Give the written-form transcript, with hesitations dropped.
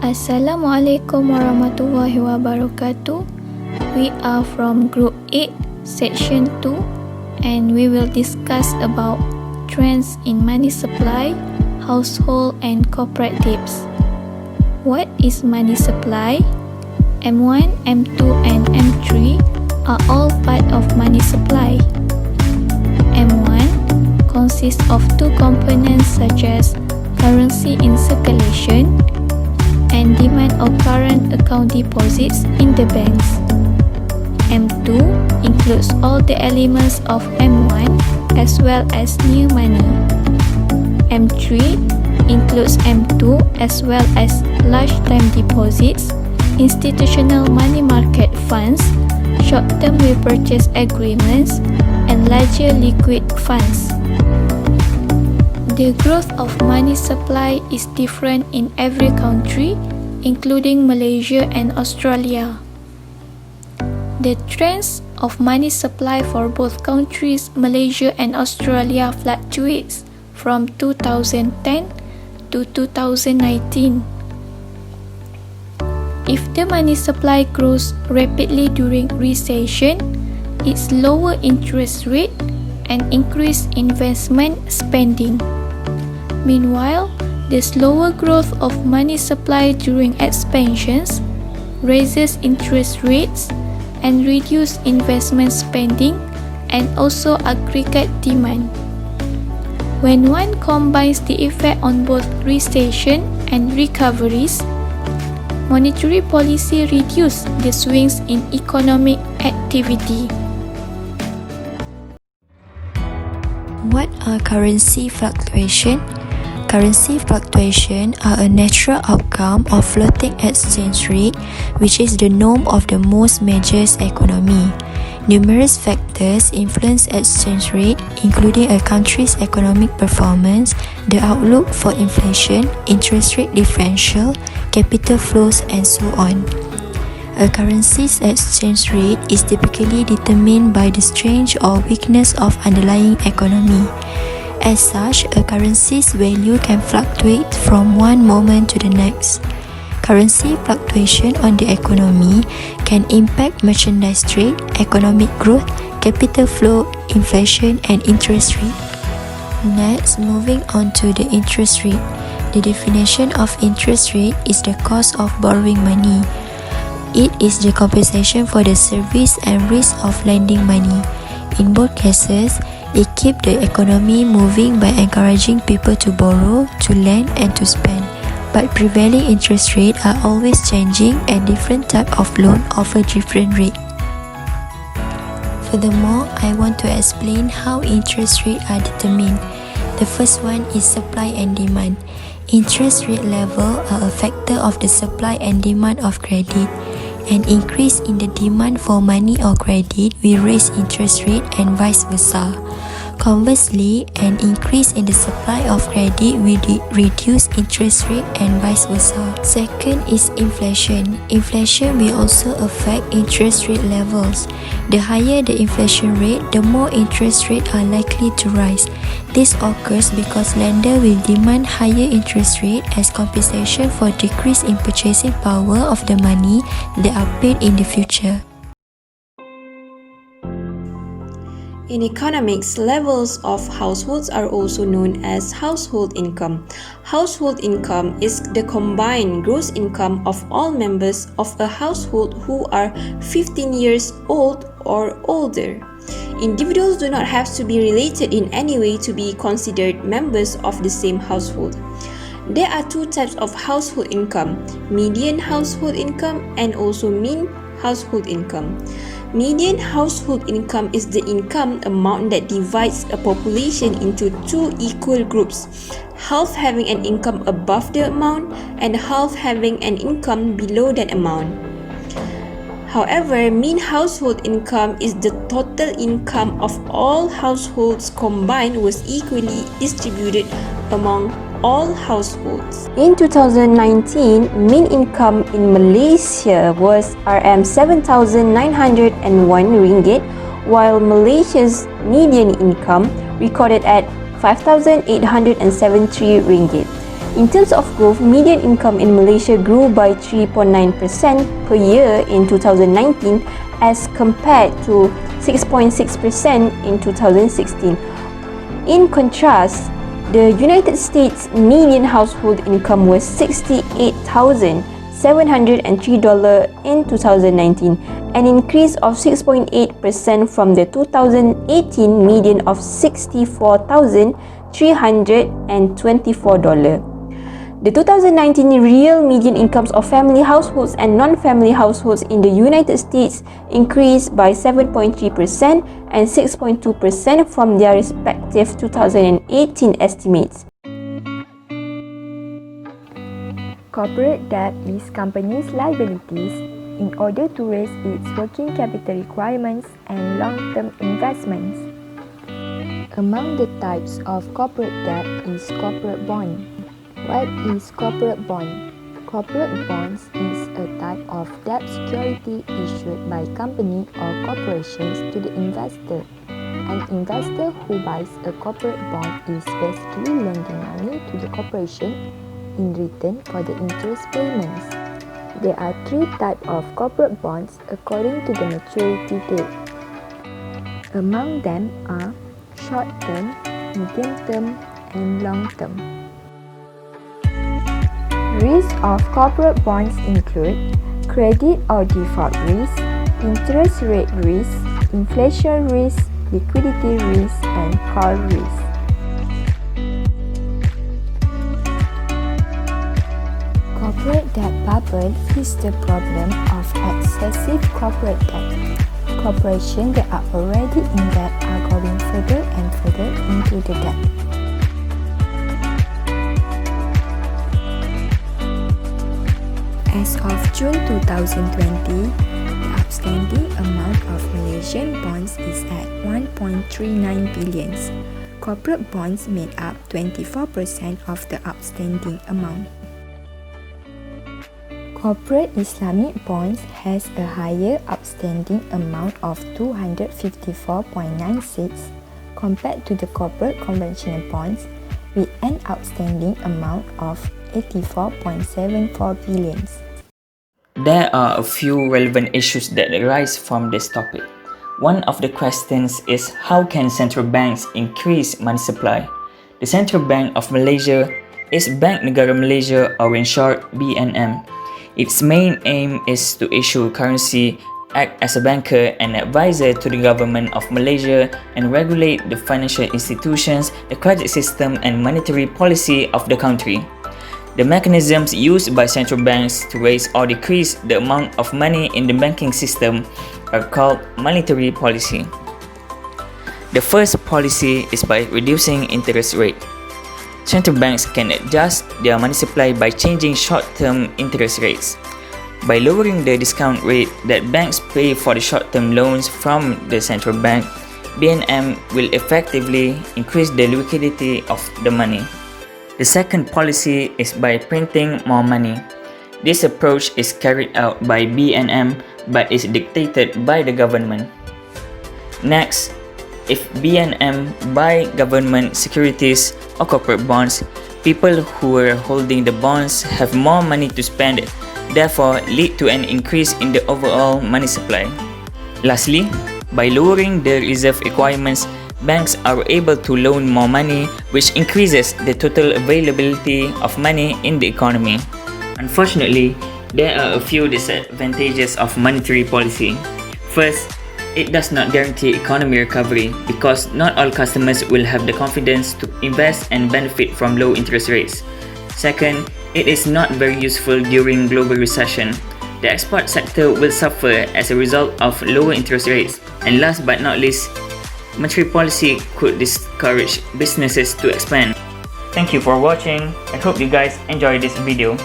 Assalamualaikum warahmatullahi wabarakatuh. We are from Group 8, Section 2, and we will discuss about trends in money supply, household and cooperatives. What is money supply? M1, M2 and M3 are all part of money supply. M1 consists of two components such as currency in circulation and demand of current account deposits in the banks. M2 includes all the elements of M1 as well as new money. M3 includes M2 as well as large time deposits, institutional money market funds, short-term repurchase agreements, and larger liquid funds. The growth of money supply is different in every country, including Malaysia and Australia. The trends of money supply for both countries, Malaysia and Australia, fluctuates from 2010 to 2019. If the money supply grows rapidly during recession, its lower interest rate and increased investment spending. Meanwhile, the slower growth of money supply during expansions raises interest rates and reduces investment spending and also aggregate demand. When one combines the effect on both recession and recoveries, monetary policy reduces the swings in economic activity. What are currency fluctuation? Currency fluctuation are a natural outcome of floating exchange rate, which is the norm of the most major economy. Numerous factors influence exchange rate, including a country's economic performance, the outlook for inflation, interest rate differential, capital flows, and so on. A currency's exchange rate is typically determined by the strength or weakness of underlying economy. As such, a currency's value can fluctuate from one moment to the next. Currency fluctuation on the economy can impact merchandise trade, economic growth, capital flow, inflation, and interest rate. Next, moving on to the interest rate. The definition of interest rate is the cost of borrowing money. It is the compensation for the service and risk of lending money. In both cases, it keeps the economy moving by encouraging people to borrow, to lend, and to spend. But prevailing interest rates are always changing and different types of loan offer different rates. Furthermore, I want to explain how interest rates are determined. The first one is supply and demand. Interest rate level are a factor of the supply and demand of credit. An increase in the demand for money or credit will raise interest rate and vice versa. Conversely, an increase in the supply of credit will reduce interest rate and vice versa. Second is inflation. Inflation will also affect interest rate levels. The higher the inflation rate, the more interest rates are likely to rise. This occurs because lenders will demand higher interest rate as compensation for decrease in purchasing power of the money they are paid in the future. In economics, levels of households are also known as household income. Household income is the combined gross income of all members of a household who are 15 years old or older. Individuals do not have to be related in any way to be considered members of the same household. There are two types of household income: median household income and also mean household income. Median household income is the income amount that divides a population into two equal groups, half having an income above the amount and half having an income below that amount. However, mean household income is the total income of all households combined was equally distributed among all households. In 2019, mean income in Malaysia was RM7,901 ringgit, while Malaysia's median income recorded at 5,873 ringgit. In terms of growth, median income in Malaysia grew by 3.9% per year in 2019 as compared to 6.6% in 2016. In contrast, the United States median household income was $68,703 in 2019, an increase of 6.8% from the 2018 median of $64,324. The 2019 real median incomes of family households and non-family households in the United States increased by 7.3% and 6.2% from their respective 2018 estimates. Corporate debt is companies' liabilities in order to raise its working capital requirements and long-term investments. Among the types of corporate debt is corporate bond. What is corporate bond? Corporate bonds is a type of debt security issued by company or corporations to the investor. An investor who buys a corporate bond is basically lending money to the corporation in return for the interest payments. There are three types of corporate bonds according to the maturity date. Among them are short-term, medium-term, and long-term. Risks of corporate bonds include credit or default risk, interest rate risk, inflation risk, liquidity risk, and call risk. Corporate debt bubble is the problem of excessive corporate debt. Corporations that are already in debt are going further and further into the debt. As of June 2020, the outstanding amount of Malaysian bonds is at 1.39 billion. Corporate bonds made up 24% of the outstanding amount. Corporate Islamic bonds has a higher outstanding amount of 254.96 compared to the corporate conventional bonds with an outstanding amount of 84.74 billion. There are a few relevant issues that arise from this topic. One of the questions is how can central banks increase money supply? The Central Bank of Malaysia is Bank Negara Malaysia, or in short BNM. Its main aim is to issue currency, act as a banker and advisor to the government of Malaysia, and regulate the financial institutions, the credit system and monetary policy of the country. The mechanisms used by central banks to raise or decrease the amount of money in the banking system are called monetary policy. The first policy is by reducing interest rate. Central banks can adjust their money supply by changing short-term interest rates. By lowering the discount rate that banks pay for the short-term loans from the central bank, BNM will effectively increase the liquidity of the money. The second policy is by printing more money. This approach is carried out by BNM but is dictated by the government. Next, if BNM buy government securities or corporate bonds, people who are holding the bonds have more money to spend, therefore lead to an increase in the overall money supply. Lastly, by lowering the reserve requirements, banks are able to loan more money, which increases the total availability of money in the economy. Unfortunately, there are a few disadvantages of monetary policy. First, it does not guarantee economy recovery because not all customers will have the confidence to invest and benefit from low interest rates. Second, it is not very useful during global recession. The export sector will suffer as a result of lower interest rates. And last but not least, monetary policy could discourage businesses to expand. Thank you for watching. I hope you guys enjoyed this video.